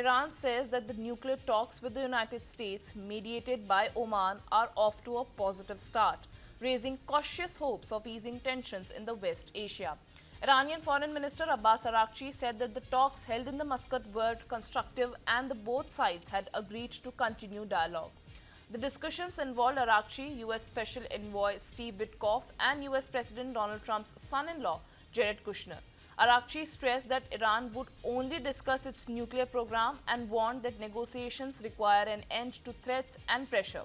Iran says that the nuclear talks with the United States, mediated by Oman, are off to a positive start, raising cautious hopes of easing tensions in the West Asia. Iranian Foreign Minister Abbas Araqchi said that the talks held in the Muscat were constructive and both sides had agreed to continue dialogue. The discussions involved Araqchi, U.S. Special Envoy Steve Witkoff, and U.S. President Donald Trump's son-in-law, Jared Kushner. Araqchi stressed that Iran would only discuss its nuclear program and warned that negotiations require an end to threats and pressure.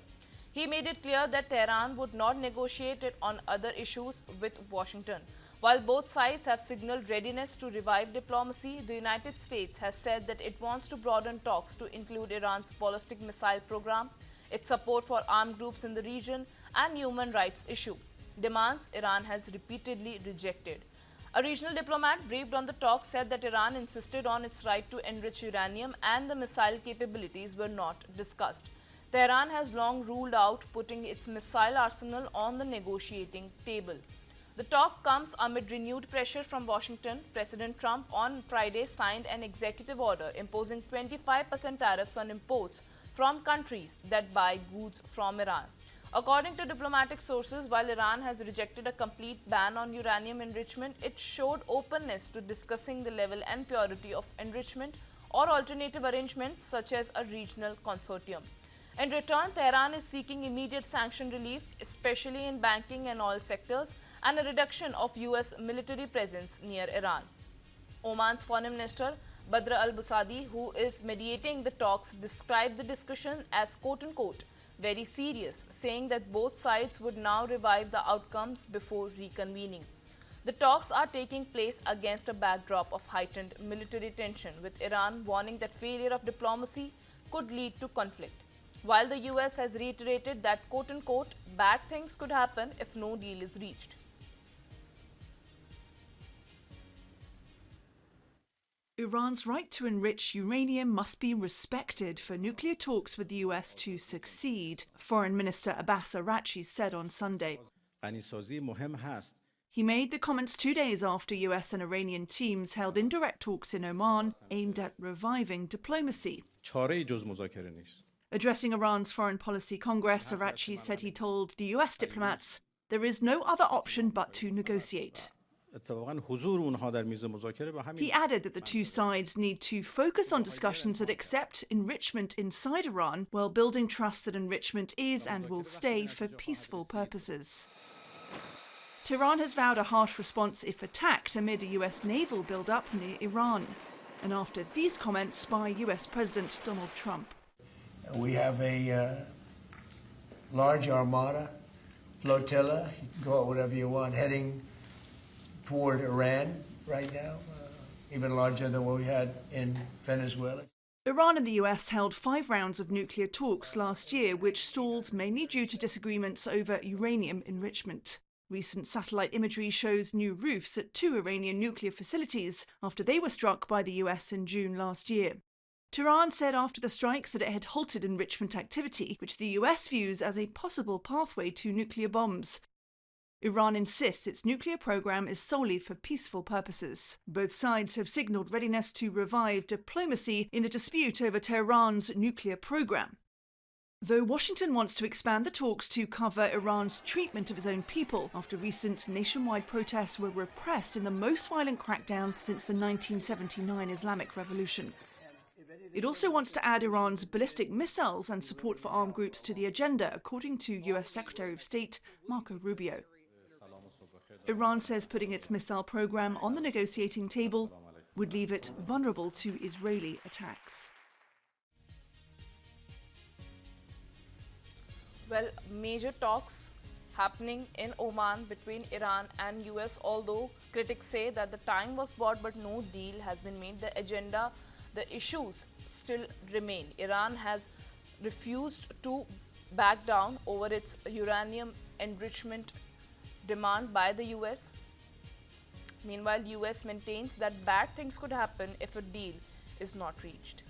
He made it clear that Tehran would not negotiate it on other issues with Washington. While both sides have signaled readiness to revive diplomacy, the United States has said that it wants to broaden talks to include Iran's ballistic missile program, its support for armed groups in the region, and human rights issue, demands Iran has repeatedly rejected. A regional diplomat briefed on the talks said that Iran insisted on its right to enrich uranium and the missile capabilities were not discussed. Tehran has long ruled out putting its missile arsenal on the negotiating table. The talk comes amid renewed pressure from Washington. President Trump on Friday signed an executive order imposing 25% tariffs on imports from countries that buy goods from Iran. According to diplomatic sources, while Iran has rejected a complete ban on uranium enrichment, it showed openness to discussing the level and purity of enrichment or alternative arrangements such as a regional consortium. In return, Tehran is seeking immediate sanction relief, especially in banking and oil sectors, and a reduction of U.S. military presence near Iran. Oman's Foreign Minister Badr al-Busadi, who is mediating the talks, described the discussion as quote-unquote very serious, saying that both sides would now revive the outcomes before reconvening. The talks are taking place against a backdrop of heightened military tension, with Iran warning that failure of diplomacy could lead to conflict, while the US has reiterated that quote-unquote bad things could happen if no deal is reached. Iran's right to enrich uranium must be respected for nuclear talks with the US to succeed, Foreign Minister Abbas Araqchi said on Sunday. He made the comments 2 days after US and Iranian teams held indirect talks in Oman aimed at reviving diplomacy. Addressing Iran's Foreign Policy Congress, Araqchi said he told the US diplomats there is no other option but to negotiate. He added that the two sides need to focus on discussions that accept enrichment inside Iran while building trust that enrichment is and will stay for peaceful purposes. Tehran has vowed a harsh response if attacked amid a US naval build-up near Iran, and after these comments by US President Donald Trump. We have a large armada, flotilla, you can call it whatever you want, heading toward Iran right now, even larger than what we had in Venezuela. Iran and the US held 5 rounds of nuclear talks last year, which stalled mainly due to disagreements over uranium enrichment. Recent satellite imagery shows new roofs at 2 Iranian nuclear facilities after they were struck by the US in June last year. Tehran said after the strikes that it had halted enrichment activity, which the US views as a possible pathway to nuclear bombs. Iran insists its nuclear program is solely for peaceful purposes. Both sides have signalled readiness to revive diplomacy in the dispute over Tehran's nuclear program. Though Washington wants to expand the talks to cover Iran's treatment of its own people after recent nationwide protests were repressed in the most violent crackdown since the 1979 Islamic Revolution. It also wants to add Iran's ballistic missiles and support for armed groups to the agenda, according to US Secretary of State Marco Rubio. Iran says putting its missile program on the negotiating table would leave it vulnerable to Israeli attacks. Well, major talks happening in Oman between Iran and US, although critics say that the time was bought but no deal has been made. The agenda, the issues still remain. Iran has refused to back down over its uranium enrichment demand by the US. Meanwhile, US maintains that bad things could happen if a deal is not reached.